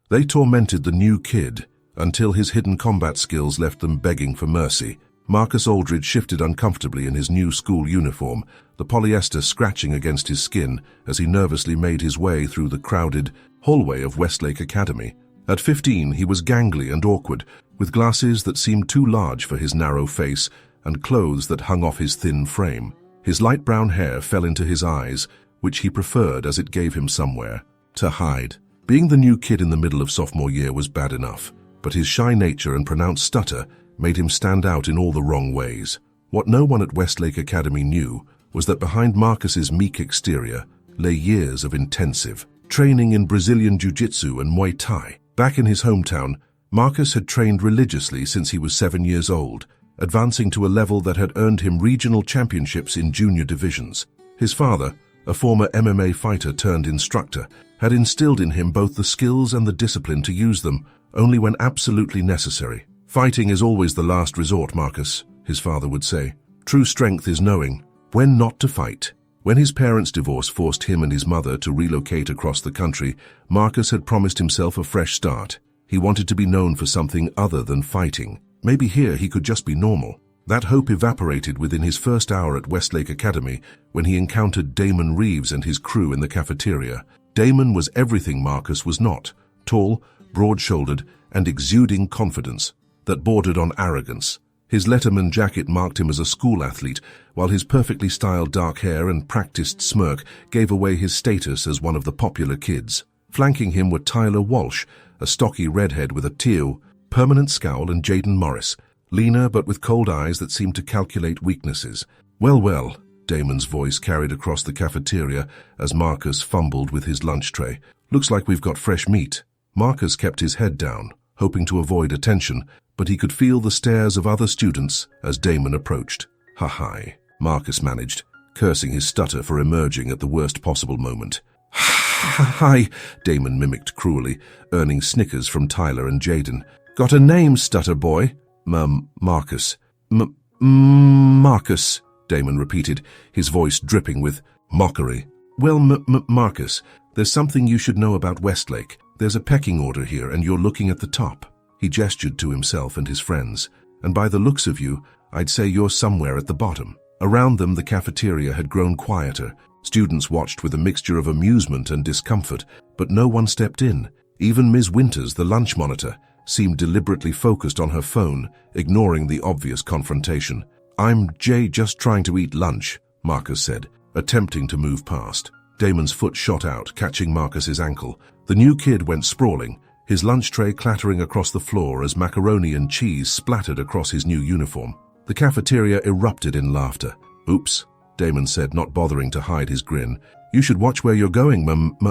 They tormented the new kid until his hidden combat skills left them begging for mercy. Marcus Aldridge shifted uncomfortably in his new school uniform, the polyester scratching against his skin as he nervously made his way through the crowded hallway of Westlake Academy. At 15, he was gangly and awkward, with glasses that seemed too large for his narrow face and clothes that hung off his thin frame. His light brown hair fell into his eyes, which he preferred as it gave him somewhere to hide. Being the new kid in the middle of sophomore year was bad enough, but his shy nature and pronounced stutter made him stand out in all the wrong ways. What no one at Westlake Academy knew was that behind Marcus's meek exterior lay years of intensive training in Brazilian Jiu-Jitsu and Muay Thai. Back in his hometown, Marcus had trained religiously since he was 7 years old, advancing to a level that had earned him regional championships in junior divisions. His father, a former MMA fighter turned instructor, had instilled in him both the skills and the discipline to use them only when absolutely necessary. "Fighting is always the last resort, Marcus," his father would say. "True strength is knowing when not to fight." When his parents' divorce forced him and his mother to relocate across the country, Marcus had promised himself a fresh start. He wanted to be known for something other than fighting. Maybe here he could just be normal. That hope evaporated within his first hour at Westlake Academy when he encountered Damon Reeves and his crew in the cafeteria. Damon was everything Marcus was not: tall, broad-shouldered, and exuding confidence that bordered on arrogance. His Letterman jacket marked him as a school athlete, while his perfectly styled dark hair and practiced smirk gave away his status as one of the popular kids. Flanking him were Tyler Walsh, a stocky redhead with a teal, permanent scowl, and Jaden Morris, leaner but with cold eyes that seemed to calculate weaknesses. "Well, well," Damon's voice carried across the cafeteria as Marcus fumbled with his lunch tray. "Looks like we've got fresh meat." Marcus kept his head down, hoping to avoid attention, but he could feel the stares of other students as Damon approached. "Ha-hi," Marcus managed, cursing his stutter for emerging at the worst possible moment. "Hi," Damon mimicked cruelly, earning snickers from Tyler and Jaden. "Got a name, stutter boy?" Marcus. Marcus, Damon repeated, his voice dripping with mockery. "Well, Marcus, there's something you should know about Westlake. There's a pecking order here, and you're looking at the top." He gestured to himself and his friends. "And by the looks of you, I'd say you're somewhere at the bottom." Around them, the cafeteria had grown quieter. Students watched with a mixture of amusement and discomfort, but no one stepped in. Even Ms. Winters, the lunch monitor, seemed deliberately focused on her phone, ignoring the obvious confrontation. "I'm just trying to eat lunch," Marcus said, attempting to move past. Damon's foot shot out, catching Marcus's ankle. The new kid went sprawling, his lunch tray clattering across the floor as macaroni and cheese splattered across his new uniform. The cafeteria erupted in laughter. "Oops," Damon said, not bothering to hide his grin. "You should watch where you're going,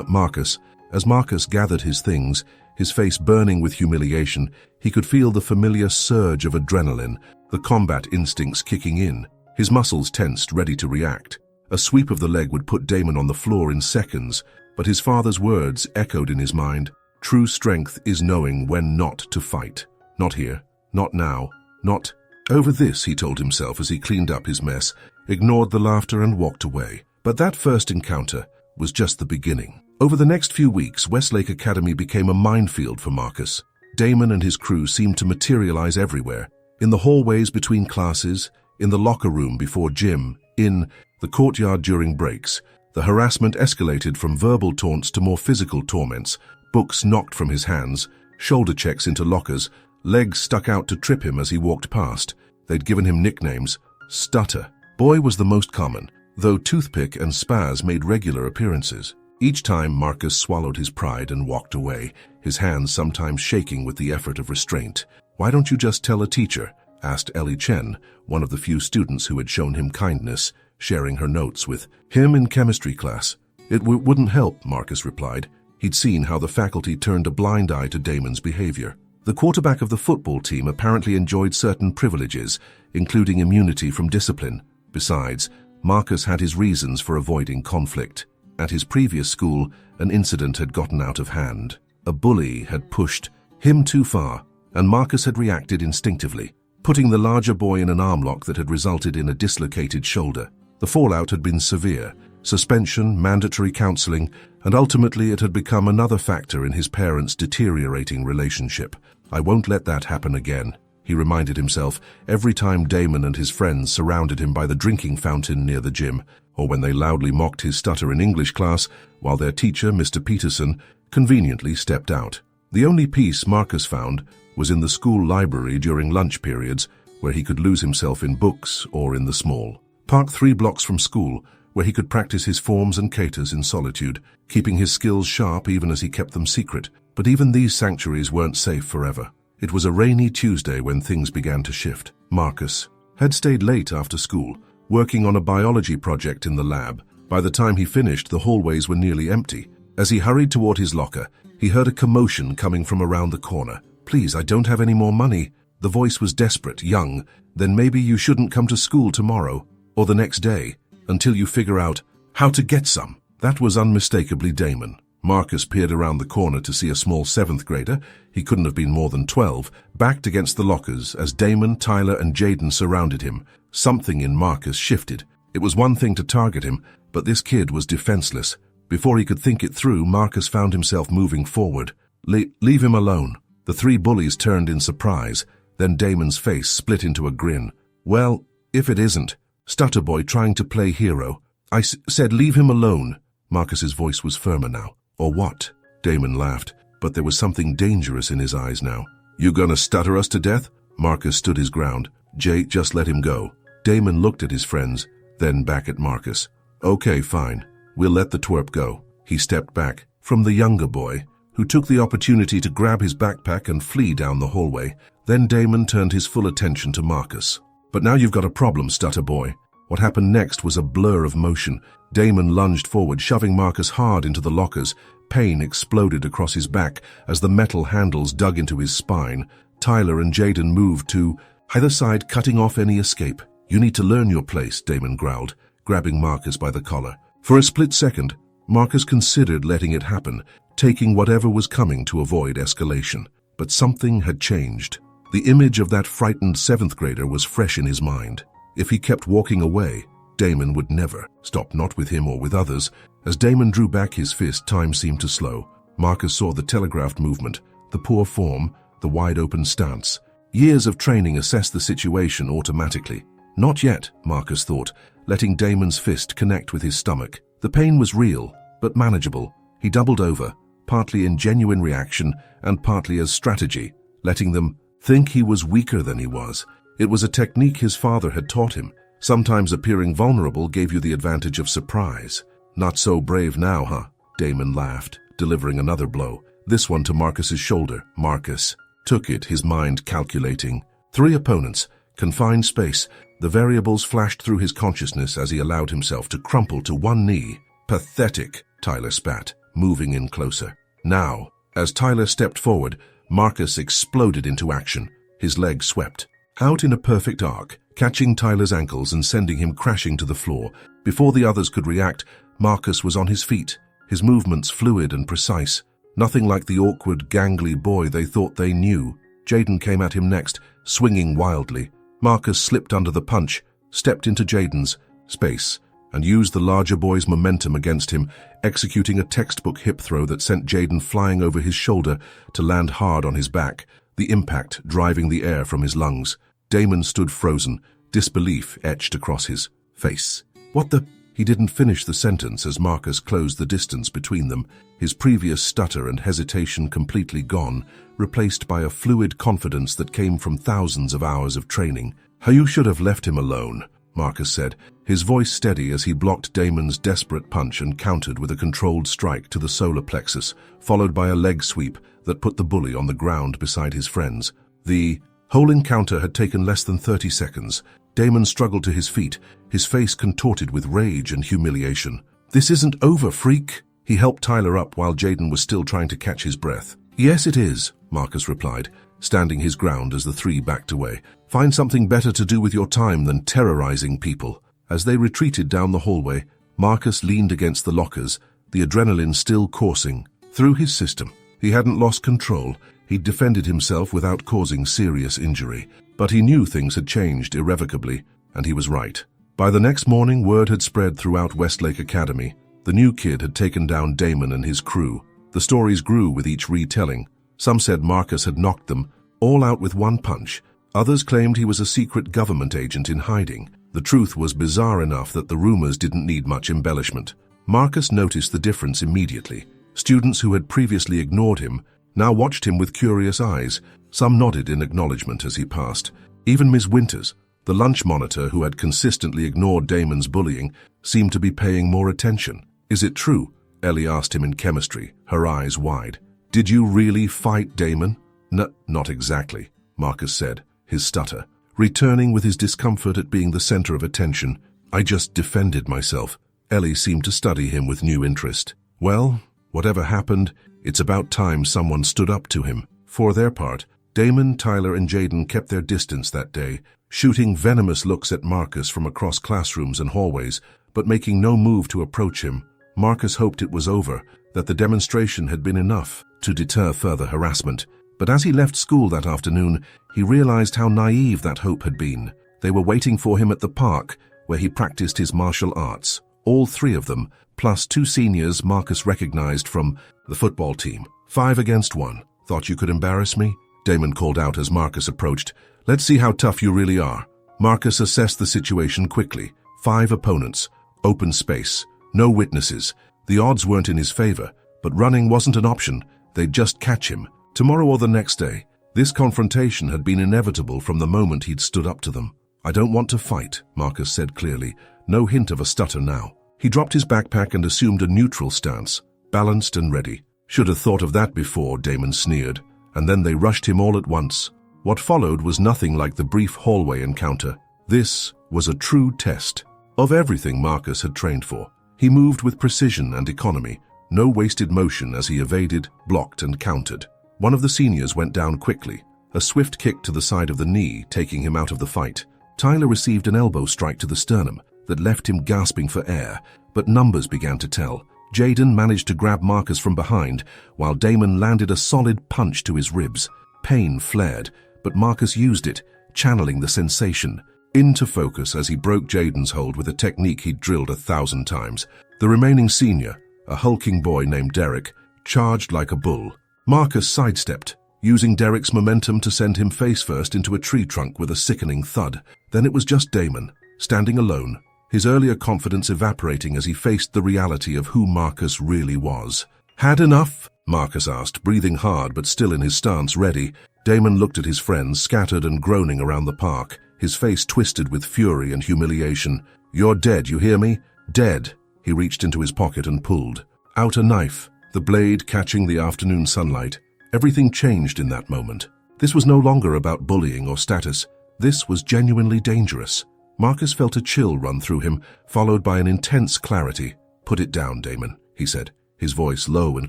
Marcus." As Marcus gathered his things, his face burning with humiliation, he could feel the familiar surge of adrenaline, the combat instincts kicking in. His muscles tensed, ready to react. A sweep of the leg would put Damon on the floor in seconds, but his father's words echoed in his mind. "True strength is knowing when not to fight. Not here, not now, not over this," he told himself as he cleaned up his mess, ignored the laughter and walked away. But that first encounter was just the beginning. Over the next few weeks, Westlake Academy became a minefield for Marcus. Damon and his crew seemed to materialize everywhere. In the hallways between classes, in the locker room before gym, in the courtyard during breaks. The harassment escalated from verbal taunts to more physical torments. Books knocked from his hands, shoulder checks into lockers, legs stuck out to trip him as he walked past. They'd given him nicknames. Stutter Boy was the most common, though Toothpick and Spaz made regular appearances. Each time Marcus swallowed his pride and walked away, his hands sometimes shaking with the effort of restraint. "Why don't you just tell a teacher?" asked Ellie Chen, one of the few students who had shown him kindness, sharing her notes with him in chemistry class. "It wouldn't help," Marcus replied. He'd seen how the faculty turned a blind eye to Damon's behavior. The quarterback of the football team apparently enjoyed certain privileges, including immunity from discipline. Besides, Marcus had his reasons for avoiding conflict. At his previous school, an incident had gotten out of hand. A bully had pushed him too far, and Marcus had reacted instinctively, putting the larger boy in an arm lock that had resulted in a dislocated shoulder. The fallout had been severe, suspension, mandatory counseling, and ultimately it had become another factor in his parents' deteriorating relationship. "I won't let that happen again," he reminded himself every time Damon and his friends surrounded him by the drinking fountain near the gym, or when they loudly mocked his stutter in English class while their teacher, Mr. Peterson, conveniently stepped out. The only peace Marcus found was in the school library during lunch periods, where he could lose himself in books or in the small park 3 blocks from school, where he could practice his forms and katas in solitude, keeping his skills sharp even as he kept them secret. But even these sanctuaries weren't safe forever. It was a rainy Tuesday when things began to shift. Marcus had stayed late after school, working on a biology project in the lab. By the time he finished, the hallways were nearly empty. As he hurried toward his locker, he heard a commotion coming from around the corner. "Please, I don't have any more money." The voice was desperate, young. "Then maybe you shouldn't come to school tomorrow, or the next day, until you figure out how to get some." That was unmistakably Damon. Marcus peered around the corner to see a small 7th grader, he couldn't have been more than 12, backed against the lockers as Damon, Tyler, and Jaden surrounded him. Something in Marcus shifted. It was one thing to target him, but this kid was defenseless. Before he could think it through, Marcus found himself moving forward. Leave him alone." The 3 bullies turned in surprise, then Damon's face split into a grin. "Well, if it isn't Stutterboy trying to play hero. I said leave him alone." Marcus's voice was firmer now. "Or what?" Damon laughed, but there was something dangerous in his eyes now. "You gonna stutter us to death?" Marcus stood his ground. Just let him go." Damon looked at his friends, then back at Marcus. "Okay, fine. We'll let the twerp go." He stepped back from the younger boy, who took the opportunity to grab his backpack and flee down the hallway. Then Damon turned his full attention to Marcus. "But now you've got a problem, Stutterboy." What happened next was a blur of motion. Damon lunged forward, shoving Marcus hard into the lockers. Pain exploded across his back as the metal handles dug into his spine. Tyler and Jaden moved to either side, cutting off any escape. "You need to learn your place," Damon growled, grabbing Marcus by the collar. For a split second, Marcus considered letting it happen, taking whatever was coming to avoid escalation. But something had changed. The image of that frightened 7th grader was fresh in his mind. If he kept walking away, Damon would never stop, not with him or with others. As Damon drew back his fist, time seemed to slow. Marcus saw the telegraphed movement, the poor form, the wide-open stance. Years of training assessed the situation automatically. Not yet, Marcus thought, letting Damon's fist connect with his stomach. The pain was real, but manageable. He doubled over, partly in genuine reaction and partly as strategy, letting them think he was weaker than he was. It was a technique his father had taught him. Sometimes appearing vulnerable gave you the advantage of surprise. "Not so brave now, huh?" Damon laughed, delivering another blow, this one to Marcus's shoulder. Marcus took it, his mind calculating. 3 opponents, confined space. The variables flashed through his consciousness as he allowed himself to crumple to one knee. "Pathetic," Tyler spat, moving in closer. Now, as Tyler stepped forward, Marcus exploded into action. His legs swept out in a perfect arc, catching Tyler's ankles and sending him crashing to the floor. Before the others could react, Marcus was on his feet, his movements fluid and precise. Nothing like the awkward, gangly boy they thought they knew. Jaden came at him next, swinging wildly. Marcus slipped under the punch, stepped into Jaden's space, and used the larger boy's momentum against him, executing a textbook hip throw that sent Jaden flying over his shoulder to land hard on his back, the impact driving the air from his lungs. Damon stood frozen, disbelief etched across his face. "What the—" He didn't finish the sentence as Marcus closed the distance between them, his previous stutter and hesitation completely gone, replaced by a fluid confidence that came from thousands of hours of training. "You should have left him alone," Marcus said, his voice steady as he blocked Damon's desperate punch and countered with a controlled strike to the solar plexus, followed by a leg sweep that put the bully on the ground beside his friends. The whole encounter had taken less than 30 seconds. Damon struggled to his feet, his face contorted with rage and humiliation. "This isn't over, freak!" He helped Tyler up while Jaden was still trying to catch his breath. "Yes, it is," Marcus replied, standing his ground as the 3 backed away. "Find something better to do with your time than terrorizing people." As they retreated down the hallway, Marcus leaned against the lockers, the adrenaline still coursing through his system. He hadn't lost control. He'd defended himself without causing serious injury. But he knew things had changed irrevocably, and he was right. By the next morning, word had spread throughout Westlake Academy. The new kid had taken down Damon and his crew. The stories grew with each retelling. Some said Marcus had knocked them all out with one punch. Others claimed he was a secret government agent in hiding. The truth was bizarre enough that the rumors didn't need much embellishment. Marcus noticed the difference immediately. Students who had previously ignored him now watched him with curious eyes. Some nodded in acknowledgement as he passed. Even Miss Winters, the lunch monitor who had consistently ignored Damon's bullying, seemed to be paying more attention. "Is it true?" Ellie asked him in chemistry, her eyes wide. "Did you really fight Damon?" Not exactly," Marcus said, his stutter, returning with his discomfort at being the center of attention. "I just defended myself." Ellie seemed to study him with new interest. "Well, whatever happened, it's about time someone stood up to him." For their part, Damon, Tyler, and Jaden kept their distance that day, shooting venomous looks at Marcus from across classrooms and hallways, but making no move to approach him. Marcus hoped it was over, that the demonstration had been enough to deter further harassment. But as he left school that afternoon, he realized how naive that hope had been. They were waiting for him at the park, where he practiced his martial arts. All three of them, plus two seniors Marcus recognized from the football team. 5 against 1. "Thought you could embarrass me?" Damon called out as Marcus approached. "Let's see how tough you really are." Marcus assessed the situation quickly. 5 opponents, open space, no witnesses. The odds weren't in his favor, but running wasn't an option. They'd just catch him. Tomorrow or the next day. This confrontation had been inevitable from the moment he'd stood up to them. "I don't want to fight," Marcus said clearly, no hint of a stutter now. He dropped his backpack and assumed a neutral stance, balanced and ready. "Should have thought of that before," Damon sneered, and then they rushed him all at once. What followed was nothing like the brief hallway encounter. This was a true test of everything Marcus had trained for. He moved with precision and economy, no wasted motion as he evaded, blocked, and countered. One of the seniors went down quickly, a swift kick to the side of the knee, taking him out of the fight. Tyler received an elbow strike to the sternum that left him gasping for air, but numbers began to tell. Jaden managed to grab Marcus from behind, while Damon landed a solid punch to his ribs. Pain flared, but Marcus used it, channeling the sensation into focus as he broke Jaden's hold with a technique he'd drilled 1,000 times. The remaining senior, a hulking boy named Derek, charged like a bull. Marcus sidestepped, using Derek's momentum to send him face first into a tree trunk with a sickening thud. Then it was just Damon, standing alone, his earlier confidence evaporating as he faced the reality of who Marcus really was. "Had enough?" Marcus asked, breathing hard but still in his stance ready. Damon looked at his friends, scattered and groaning around the park, his face twisted with fury and humiliation. "You're dead, you hear me? Dead." He reached into his pocket and pulled out a knife, the blade catching the afternoon sunlight. Everything changed in that moment. This was no longer about bullying or status. This was genuinely dangerous. Marcus felt a chill run through him, followed by an intense clarity. "Put it down, Damon," he said, his voice low and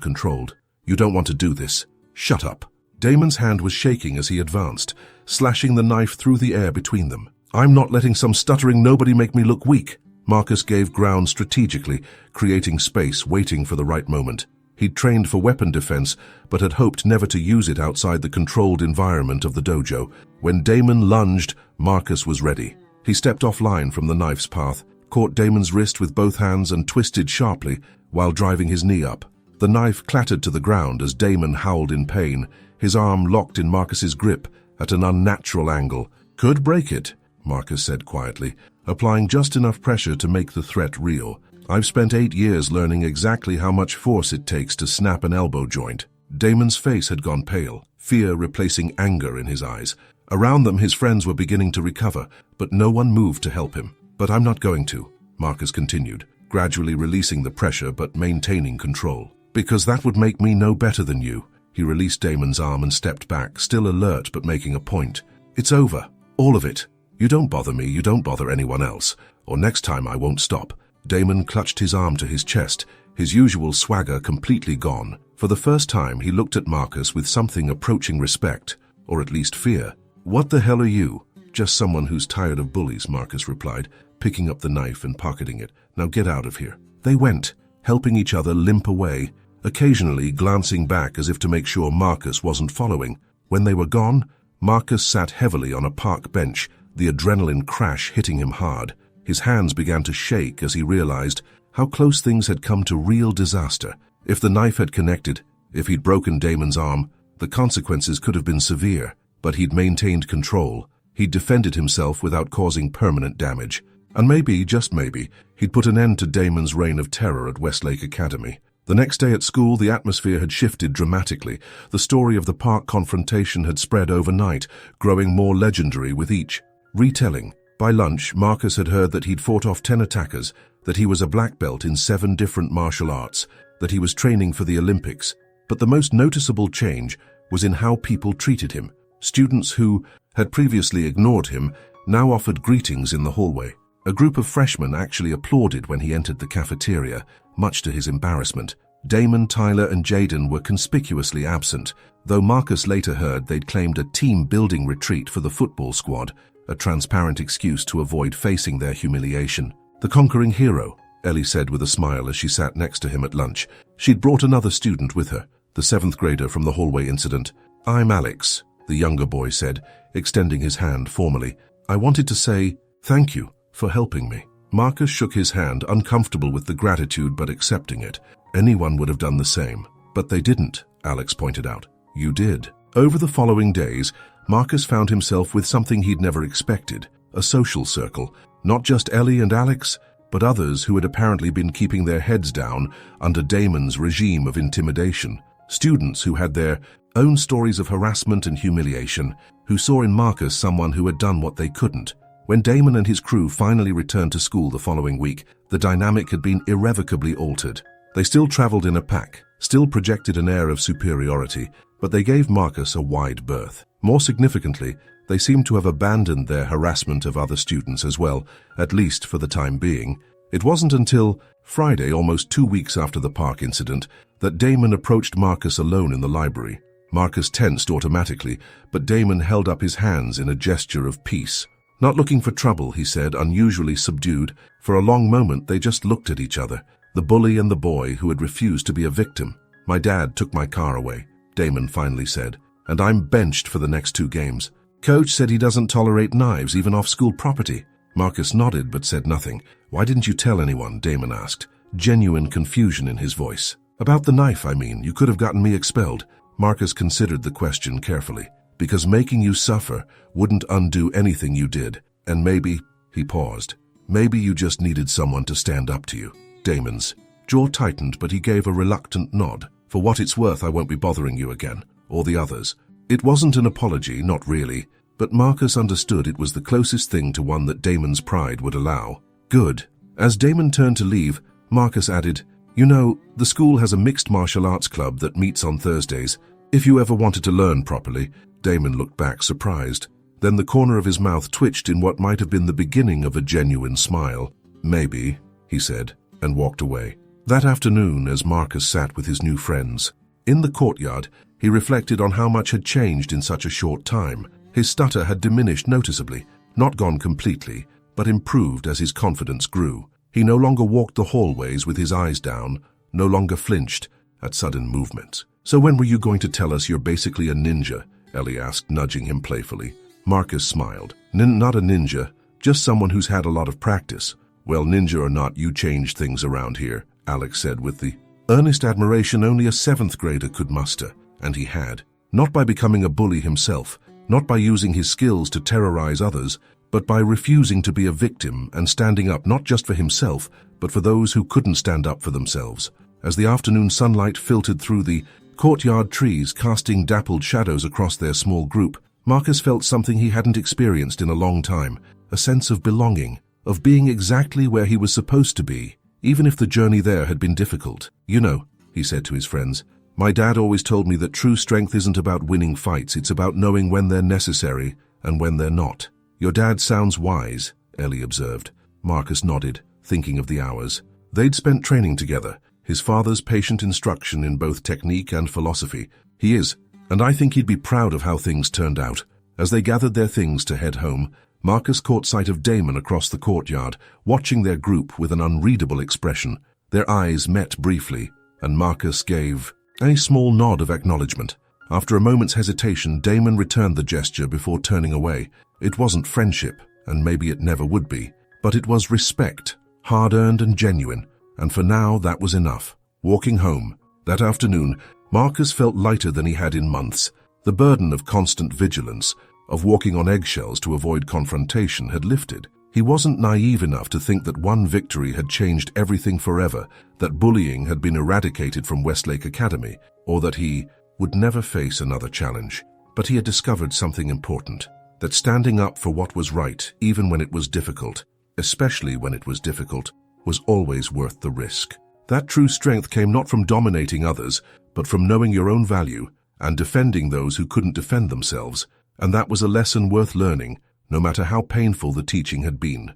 controlled. "You don't want to do this. Shut up." Damon's hand was shaking as he advanced, slashing the knife through the air between them. "I'm not letting some stuttering nobody make me look weak." Marcus gave ground strategically, creating space, waiting for the right moment. He'd trained for weapon defense, but had hoped never to use it outside the controlled environment of the dojo. When Damon lunged, Marcus was ready. He stepped offline from the knife's path, caught Damon's wrist with both hands and twisted sharply while driving his knee up. The knife clattered to the ground as Damon howled in pain, his arm locked in Marcus's grip at an unnatural angle. "Could break it," Marcus said quietly, applying just enough pressure to make the threat real. "I've spent 8 years learning exactly how much force it takes to snap an elbow joint." Damon's face had gone pale, fear replacing anger in his eyes. Around them, his friends were beginning to recover, but no one moved to help him. "But I'm not going to," Marcus continued, gradually releasing the pressure but maintaining control. "Because that would make me no better than you." He released Damon's arm and stepped back, still alert but making a point. "It's over. All of it. You don't bother me, you don't bother anyone else. Or next time I won't stop." Damon clutched his arm to his chest, his usual swagger completely gone. For the first time, he looked at Marcus with something approaching respect, or at least fear. "What the hell are you?" "Just someone who's tired of bullies," Marcus replied, picking up the knife and pocketing it. "Now get out of here." They went, helping each other limp away, occasionally glancing back as if to make sure Marcus wasn't following. When they were gone, Marcus sat heavily on a park bench, the adrenaline crash hitting him hard. His hands began to shake as he realized how close things had come to real disaster. If the knife had connected, if he'd broken Damon's arm, the consequences could have been severe, but he'd maintained control. He'd defended himself without causing permanent damage. And maybe, just maybe, he'd put an end to Damon's reign of terror at Westlake Academy. The next day at school, the atmosphere had shifted dramatically. The story of the park confrontation had spread overnight, growing more legendary with each retelling. By lunch, Marcus had heard that he'd fought off 10 attackers, that he was a black belt in 7 different martial arts, that he was training for the Olympics. But the most noticeable change was in how people treated him. Students who had previously ignored him now offered greetings in the hallway. A group of freshmen actually applauded when he entered the cafeteria, much to his embarrassment. Damon, Tyler, and Jaden were conspicuously absent, though Marcus later heard they'd claimed a team-building retreat for the football squad, a transparent excuse to avoid facing their humiliation. The conquering hero, Ellie said with a smile as she sat next to him at lunch. She'd brought another student with her, the 7th grader from the hallway incident. "I'm Alex," the younger boy said, extending his hand formally. "I wanted to say thank you for helping me." Marcus shook his hand, uncomfortable with the gratitude but accepting it. Anyone would have done the same. "But they didn't," Alex pointed out. "You did." Over the following days, Marcus found himself with something he'd never expected, a social circle. Not just Ellie and Alex, but others who had apparently been keeping their heads down under Damon's regime of intimidation. Students who had their own stories of harassment and humiliation, who saw in Marcus someone who had done what they couldn't. When Damon and his crew finally returned to school the following week, the dynamic had been irrevocably altered. They still traveled in a pack, still projected an air of superiority, but they gave Marcus a wide berth. More significantly, they seemed to have abandoned their harassment of other students as well, at least for the time being. It wasn't until Friday, almost 2 weeks after the park incident, that Damon approached Marcus alone in the library. Marcus tensed automatically, but Damon held up his hands in a gesture of peace. "Not looking for trouble," he said, unusually subdued. For a long moment they just looked at each other, the bully and the boy who had refused to be a victim. "My dad took my car away," Damon finally said, "and I'm benched for the next 2 games. Coach said he doesn't tolerate knives, even off school property." Marcus nodded but said nothing. "Why didn't you tell anyone?" Damon asked, genuine confusion in his voice. "About the knife, I mean. You could have gotten me expelled." Marcus considered the question carefully. "Because making you suffer wouldn't undo anything you did. And maybe," he paused, "maybe you just needed someone to stand up to you." Damon's jaw tightened, but he gave a reluctant nod. "For what it's worth, I won't be bothering you again, or the others." It wasn't an apology, not really, but Marcus understood it was the closest thing to one that Damon's pride would allow. "Good." As Damon turned to leave, Marcus added, "You know, the school has a mixed martial arts club that meets on Thursdays. If you ever wanted to learn properly." Damon looked back, surprised. Then the corner of his mouth twitched in what might have been the beginning of a genuine smile. "Maybe," he said, and walked away. That afternoon, as Marcus sat with his new friends in the courtyard, he reflected on how much had changed in such a short time. His stutter had diminished noticeably, not gone completely, but improved as his confidence grew. He no longer walked the hallways with his eyes down, no longer flinched at sudden movements. "So when were you going to tell us you're basically a ninja?" Ellie asked, nudging him playfully. Marcus smiled. "Not a ninja, just someone who's had a lot of practice." "Well, ninja or not, you changed things around here," Alex said with the earnest admiration only a 7th grader could muster. And he had. Not by becoming a bully himself, not by using his skills to terrorize others, but by refusing to be a victim and standing up not just for himself, but for those who couldn't stand up for themselves. As the afternoon sunlight filtered through the courtyard trees, casting dappled shadows across their small group, Marcus felt something he hadn't experienced in a long time, a sense of belonging, of being exactly where he was supposed to be, even if the journey there had been difficult. "You know," he said to his friends, "my dad always told me that true strength isn't about winning fights, it's about knowing when they're necessary and when they're not." "Your dad sounds wise," Ellie observed. Marcus nodded, thinking of the hours they'd spent training together, his father's patient instruction in both technique and philosophy. "He is, and I think he'd be proud of how things turned out." As they gathered their things to head home, Marcus caught sight of Damon across the courtyard, watching their group with an unreadable expression. Their eyes met briefly, and Marcus gave a small nod of acknowledgement. After a moment's hesitation, Damon returned the gesture before turning away. It wasn't friendship, and maybe it never would be, But it was respect, hard-earned and genuine, and for now that was enough. Walking home, that afternoon, Marcus felt lighter than he had in months. The burden of constant vigilance, of walking on eggshells to avoid confrontation, had lifted. He wasn't naive enough to think that one victory had changed everything forever, that bullying had been eradicated from Westlake Academy, or that he would never face another challenge. But he had discovered something important, that standing up for what was right, even when it was difficult, especially when it was difficult, was always worth the risk. That true strength came not from dominating others, but from knowing your own value and defending those who couldn't defend themselves, and that was a lesson worth learning, no matter how painful the teaching had been.